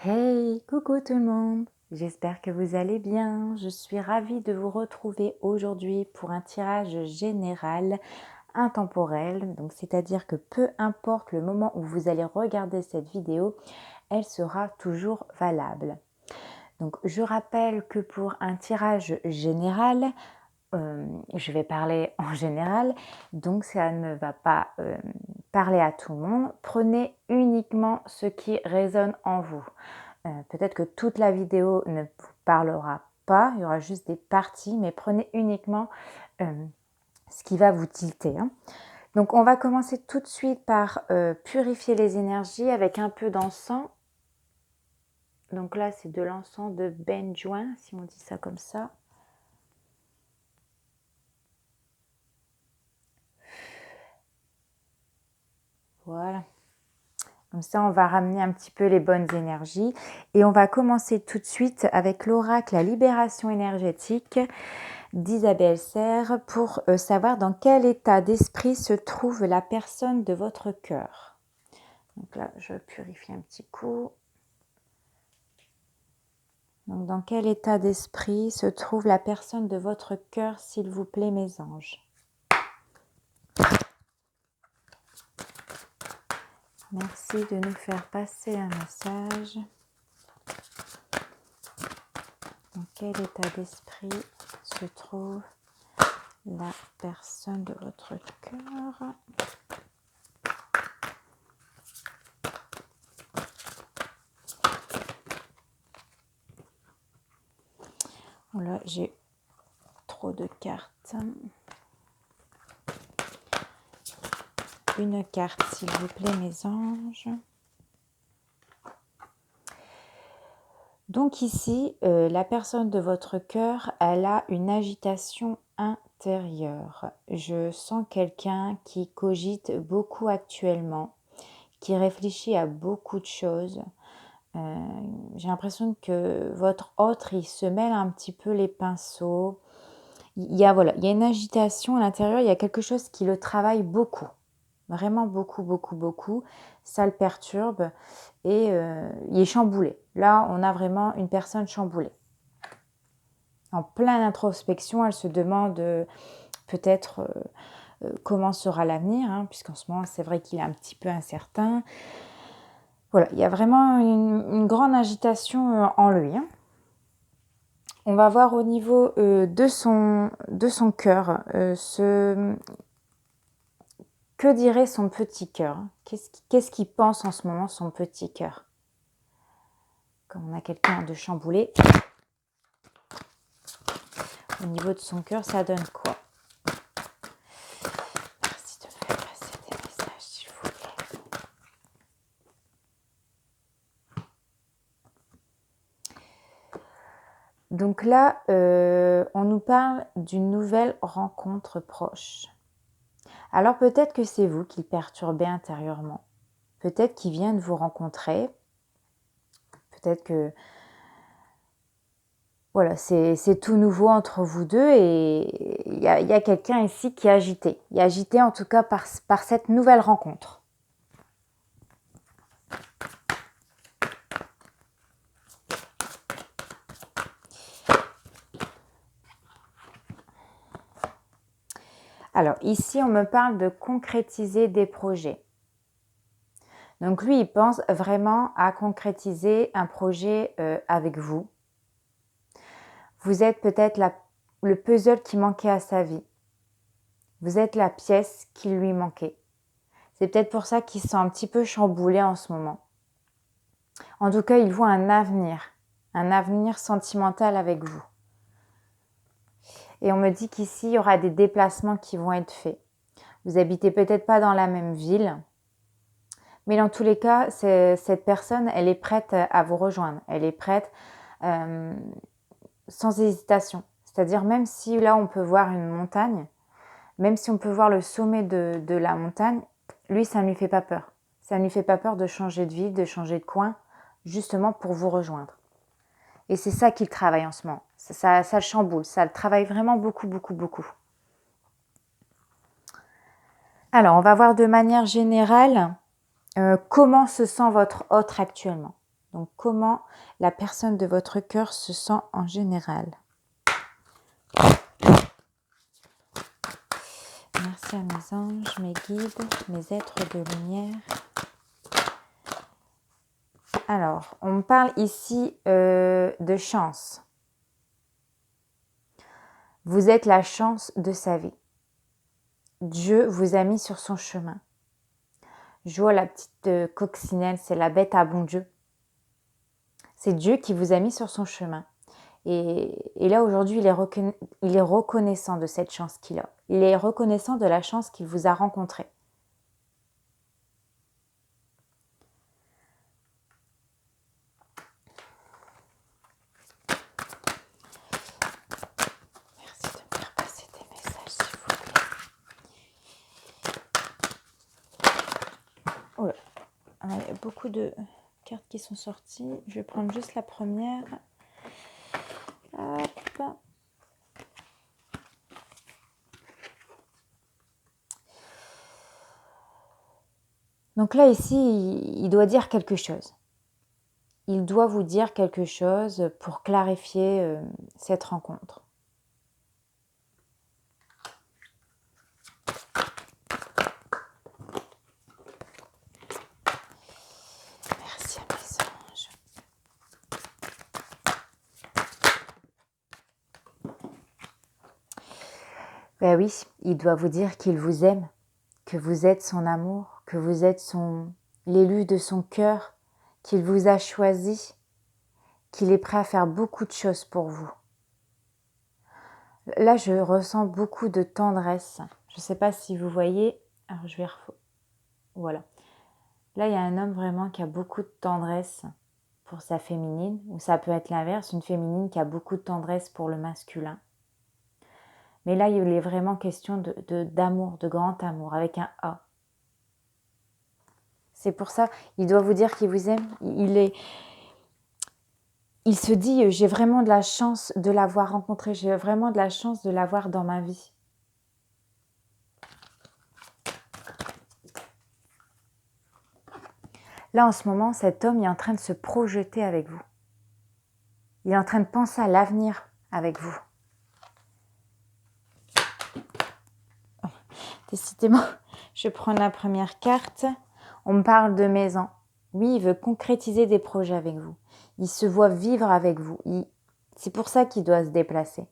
Hey, coucou tout le monde, j'espère que vous allez bien. Je suis ravie de vous retrouver aujourd'hui pour un tirage général intemporel. Donc, c'est-à-dire que peu importe le moment où vous allez regarder cette vidéo, elle sera toujours valable. Donc, je rappelle que pour un tirage général, je vais parler en général, donc ça ne va pas parler à tout le monde. Prenez uniquement ce qui résonne en vous. Peut-être que toute la vidéo ne vous parlera pas, il y aura juste des parties, mais prenez uniquement ce qui va vous tilter. Donc on va commencer tout de suite par purifier les énergies avec un peu d'encens. Donc là c'est de l'encens de benjoin, si on dit ça comme ça. Voilà. Comme ça, on va ramener un petit peu les bonnes énergies. Et on va commencer tout de suite avec l'oracle La Libération énergétique d'Isabelle Serre pour savoir dans quel état d'esprit se trouve la personne de votre cœur. Donc là, je purifie un petit coup. Donc, dans quel état d'esprit se trouve la personne de votre cœur, s'il vous plaît, mes anges? Merci de nous faire passer un message. Dans quel état d'esprit se trouve la personne de votre cœur? Là, j'ai trop de cartes. Une carte, s'il vous plaît, mes anges. Donc ici, la personne de votre cœur, elle a une agitation intérieure. Je sens quelqu'un qui cogite beaucoup actuellement, qui réfléchit à beaucoup de choses. J'ai l'impression que votre autre, il se mêle un petit peu les pinceaux. Il y a une agitation à l'intérieur, il y a quelque chose qui le travaille beaucoup. Vraiment beaucoup, beaucoup, beaucoup. Ça le perturbe et il est chamboulé. Là, on a vraiment une personne chamboulée. En pleine introspection, elle se demande peut-être comment sera l'avenir, puisqu'en ce moment, c'est vrai qu'il est un petit peu incertain. Voilà, il y a vraiment une grande agitation en lui. On va voir au niveau de son cœur, que dirait son petit cœur? Qu'est-ce qu'il pense en ce moment, son petit cœur? Comme on a quelqu'un de chamboulé, au niveau de son cœur, ça donne quoi? Merci de me faire passer des messages, s'il vous plaît. Donc là, on nous parle d'une nouvelle rencontre proche. Alors peut-être que c'est vous qui le perturbez intérieurement. Peut-être qu'il vient de vous rencontrer. Peut-être que voilà, c'est tout nouveau entre vous deux et il y a quelqu'un ici qui est agité. Il est agité en tout cas par cette nouvelle rencontre. Alors ici, on me parle de concrétiser des projets. Donc lui, il pense vraiment à concrétiser un projet avec vous. Vous êtes peut-être le puzzle qui manquait à sa vie. Vous êtes la pièce qui lui manquait. C'est peut-être pour ça qu'il se sent un petit peu chamboulé en ce moment. En tout cas, il voit un avenir sentimental avec vous. Et on me dit qu'ici, il y aura des déplacements qui vont être faits. Vous habitez peut-être pas dans la même ville, mais dans tous les cas, cette personne, elle est prête à vous rejoindre. Elle est prête sans hésitation. C'est-à-dire même si là, on peut voir une montagne, même si on peut voir le sommet de la montagne, lui, ça ne lui fait pas peur. Ça ne lui fait pas peur de changer de ville, de changer de coin, justement pour vous rejoindre. Et c'est ça qu'il travaille en ce moment. Ça le chamboule, ça le travaille vraiment beaucoup, beaucoup, beaucoup. Alors, on va voir de manière générale comment se sent votre autre actuellement. Donc, comment la personne de votre cœur se sent en général? Merci à mes anges, mes guides, mes êtres de lumière. Alors, on me parle ici de chance. Vous êtes la chance de sa vie. Dieu vous a mis sur son chemin. Je vois la petite coccinelle, c'est la bête à bon Dieu. C'est Dieu qui vous a mis sur son chemin. Et là, aujourd'hui, il est reconnaissant de cette chance qu'il a. Il est reconnaissant de la chance qu'il vous a rencontrée. Merci de me faire passer des messages, s'il vous plaît. Oh là, il y a beaucoup de cartes qui sont sorties. Je vais prendre juste la première. Hop. Donc là, ici, il doit dire quelque chose. Il doit vous dire quelque chose pour clarifier cette rencontre. Merci à mes anges. Ben oui, il doit vous dire qu'il vous aime, que vous êtes son amour, que vous êtes l'élu de son cœur, qu'il vous a choisi, qu'il est prêt à faire beaucoup de choses pour vous. Là, je ressens beaucoup de tendresse. Je ne sais pas si vous voyez. Alors, je vais voilà. Là, il y a un homme vraiment qui a beaucoup de tendresse pour sa féminine, ou ça peut être l'inverse, une féminine qui a beaucoup de tendresse pour le masculin. Mais là, il est vraiment question d'amour, de grand amour, avec un A. C'est pour ça, il doit vous dire qu'il vous aime. Il se dit, j'ai vraiment de la chance de l'avoir rencontré, j'ai vraiment de la chance de l'avoir dans ma vie. Là, en ce moment, cet homme est en train de se projeter avec vous. Il est en train de penser à l'avenir avec vous. Oh, décidément, je prends la première carte. On me parle de maison. Oui, il veut concrétiser des projets avec vous. Il se voit vivre avec vous. C'est pour ça qu'il doit se déplacer.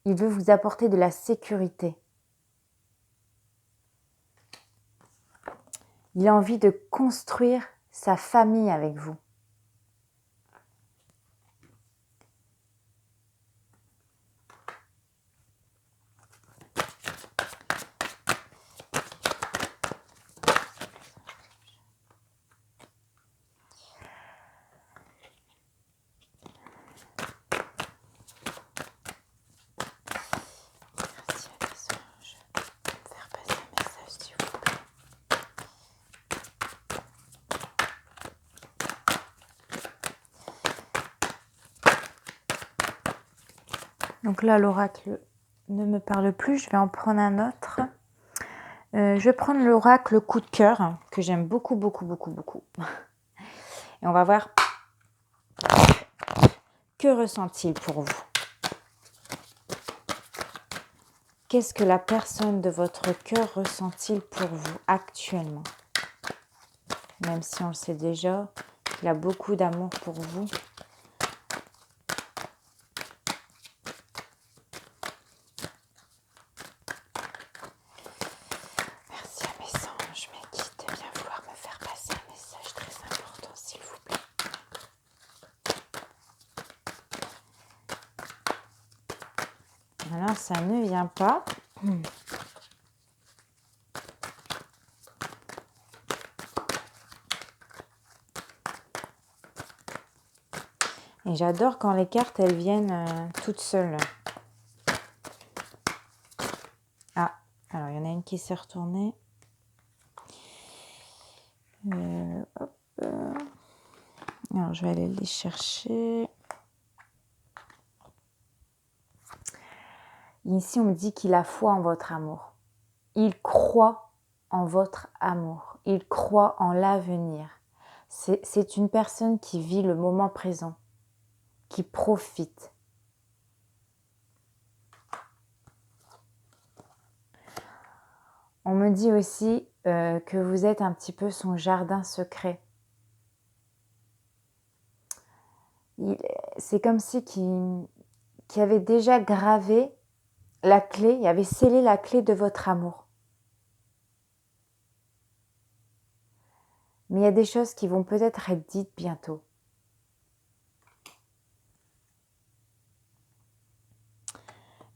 Il veut vous apporter de la sécurité. Il a envie de construire sa famille avec vous. Merci à mes anges de me faire passer un message, s'il vous plaît. Donc là, l'oracle ne me parle plus. Je vais en prendre un autre. Je vais prendre l'oracle coup de cœur, que j'aime beaucoup, beaucoup, beaucoup, beaucoup. Et on va voir que ressent-il pour vous. Qu'est-ce que la personne de votre cœur ressent-il pour vous actuellement? Même si on le sait déjà, il a beaucoup d'amour pour vous. Merci à mes anges, mes guides, de bien vouloir me faire passer un message très important, s'il vous plaît. Alors, ça ne vient pas. Et j'adore quand les cartes, elles viennent toutes seules. Ah, alors il y en a une qui s'est retournée. Hop. Alors, je vais aller les chercher. Ici, on me dit qu'il a foi en votre amour. Il croit en votre amour. Il croit en l'avenir. C'est une personne qui vit le moment présent, qui profite. On me dit aussi que vous êtes un petit peu son jardin secret. C'est comme si qui avait déjà gravé la clé, il avait scellé la clé de votre amour. Mais il y a des choses qui vont peut-être être dites bientôt.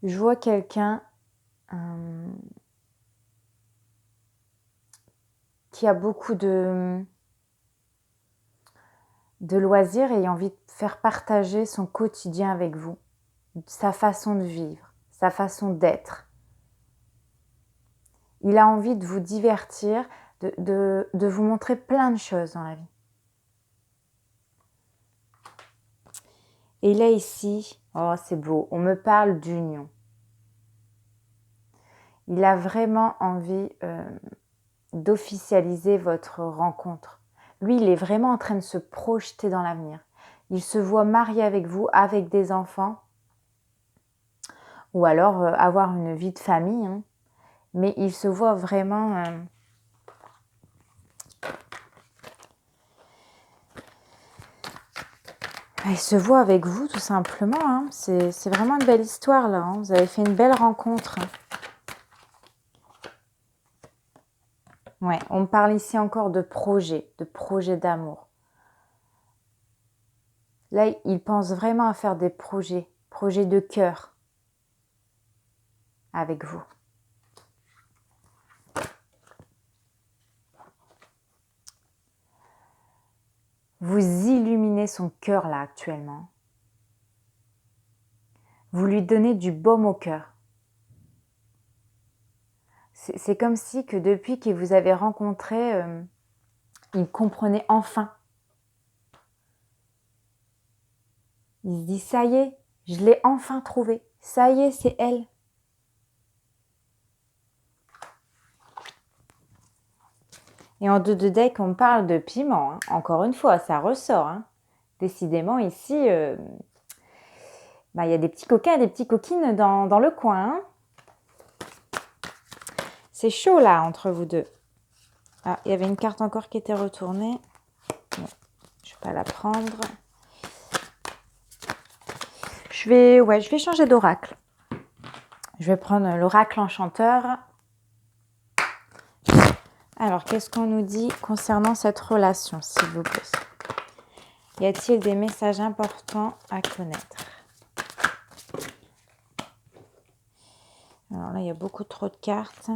Je vois quelqu'un qui a beaucoup de loisirs et a envie de faire partager son quotidien avec vous, sa façon de vivre, sa façon d'être. Il a envie de vous divertir, de vous montrer plein de choses dans la vie. Et là ici, oh c'est beau, on me parle d'union. Il a vraiment envie d'officialiser votre rencontre. Lui, il est vraiment en train de se projeter dans l'avenir. Il se voit marié avec vous, avec des enfants, ou alors avoir une vie de famille, hein. Mais il se voit vraiment... il se voit avec vous, tout simplement, hein. C'est vraiment une belle histoire, là, hein. Vous avez fait une belle rencontre. Ouais, on me parle ici encore de projet d'amour. Là, il pense vraiment à faire des projets de cœur avec vous. Vous illuminez son cœur là actuellement. Vous lui donnez du baume au cœur. C'est comme si que depuis que vous avez rencontré, il comprenait enfin. Il se dit, ça y est, je l'ai enfin trouvée. Ça y est, c'est elle. Et en 2 de deck, on parle de piment. Hein. Encore une fois, ça ressort. Hein. Décidément, ici, il y a des petits coquins et des petites coquines dans le coin. Hein. C'est chaud là, entre vous deux. Ah, il y avait une carte encore qui était retournée. Bon, je ne vais pas la prendre. Je vais changer d'oracle. Je vais prendre l'oracle enchanteur. Alors, qu'est-ce qu'on nous dit concernant cette relation, s'il vous plaît? Y a-t-il des messages importants à connaître? Alors là, il y a beaucoup trop de cartes.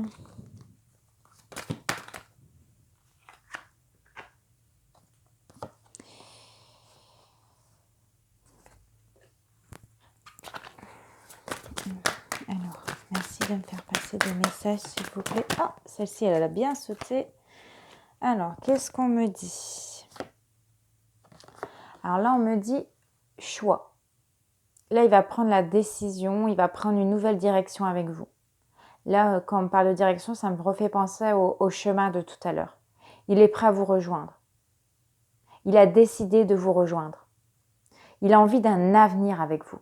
Alors, merci de me faire passer des messages, s'il vous plaît. Oh, celle-ci, elle a bien sauté. Alors, qu'est-ce qu'on me dit? Alors là, on me dit choix. Là, il va prendre la décision, il va prendre une nouvelle direction avec vous. Là, quand on me parle de direction, ça me refait penser au chemin de tout à l'heure. Il est prêt à vous rejoindre. Il a décidé de vous rejoindre. Il a envie d'un avenir avec vous.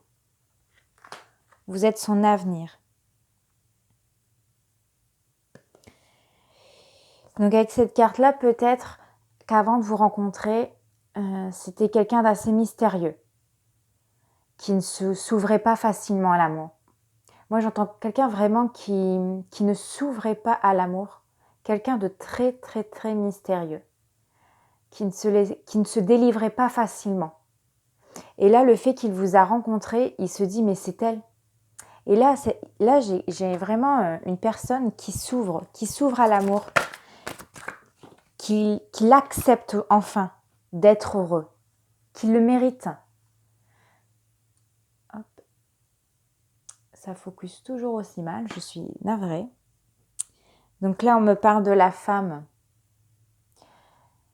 Vous êtes son avenir. Donc avec cette carte-là, peut-être qu'avant de vous rencontrer, c'était quelqu'un d'assez mystérieux, qui ne s'ouvrait pas facilement à l'amour. Moi, j'entends quelqu'un vraiment qui ne s'ouvrait pas à l'amour, quelqu'un de très, très, très mystérieux, qui ne se délivrait pas facilement. Et là, le fait qu'il vous a rencontré, il se dit, mais c'est elle. Et là j'ai vraiment une personne qui s'ouvre à l'amour, qui l'accepte enfin d'être heureux, qui le mérite. Hop. Ça focus toujours aussi mal, je suis navrée. Donc là, on me parle de la femme.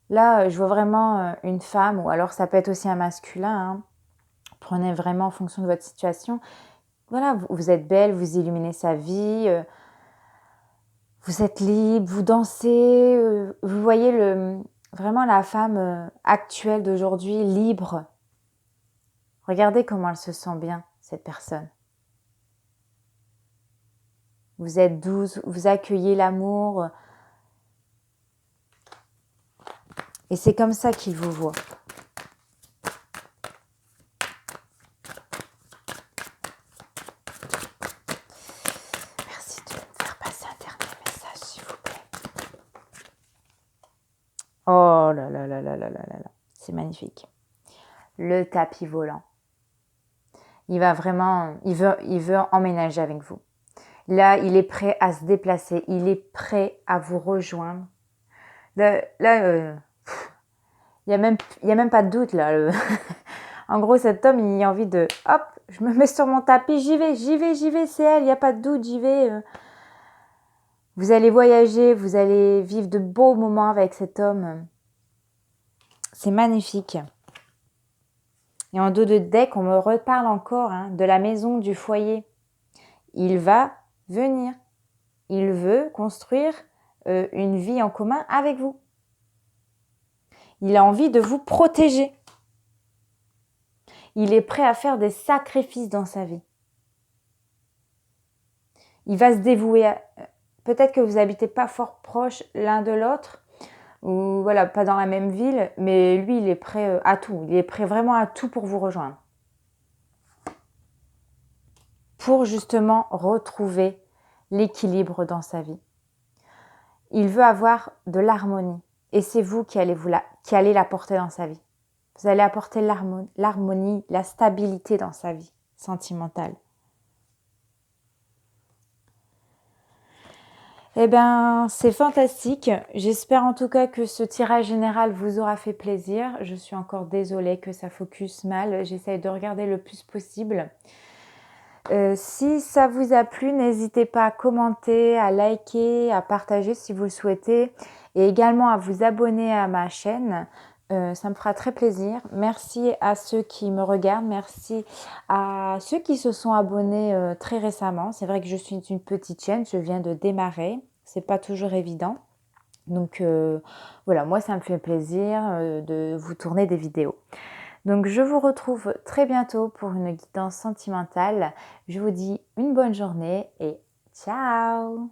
Là, je vois vraiment une femme, ou alors ça peut être aussi un masculin. Hein. Prenez vraiment en fonction de votre situation. Voilà, vous êtes belle, vous illuminez sa vie, vous êtes libre, vous dansez, vous voyez Vraiment la femme actuelle d'aujourd'hui, libre. Regardez comment elle se sent bien, cette personne. Vous êtes douce, vous accueillez l'amour. Et c'est comme ça qu'il vous voit. Merci de me faire passer un dernier message, s'il vous plaît. Oh là là là là là là là là. C'est magnifique. Le tapis volant. Il va vraiment, il veut emménager avec vous. Là, il est prêt à se déplacer. Il est prêt à vous rejoindre. Là, il y a même pas de doute là. En gros, cet homme, il a envie de, hop, je me mets sur mon tapis, j'y vais, c'est elle, il n'y a pas de doute, j'y vais. Vous allez voyager, vous allez vivre de beaux moments avec cet homme. C'est magnifique. Et en dos de deck, on me reparle encore de la maison, du foyer. Il va venir. Il veut construire une vie en commun avec vous. Il a envie de vous protéger. Il est prêt à faire des sacrifices dans sa vie. Il va se dévouer. Peut-être que vous n'habitez pas fort proche l'un de l'autre, ou voilà, pas dans la même ville, mais lui, il est prêt à tout. Il est prêt vraiment à tout pour vous rejoindre. Pour justement retrouver l'équilibre dans sa vie. Il veut avoir de l'harmonie. Et c'est vous qui allez l'apporter dans sa vie. Vous allez apporter l'harmonie, la stabilité dans sa vie sentimentale. Eh bien, c'est fantastique. J'espère en tout cas que ce tirage général vous aura fait plaisir. Je suis encore désolée que ça focus mal. J'essaye de regarder le plus possible. Si ça vous a plu, n'hésitez pas à commenter, à liker, à partager si vous le souhaitez et également à vous abonner à ma chaîne. Ça me fera très plaisir. Merci à ceux qui me regardent, merci à ceux qui se sont abonnés très récemment. C'est vrai que je suis une petite chaîne, je viens de démarrer, c'est pas toujours évident. Donc voilà, moi ça me fait plaisir de vous tourner des vidéos. Donc je vous retrouve très bientôt pour une guidance sentimentale. Je vous dis une bonne journée et ciao!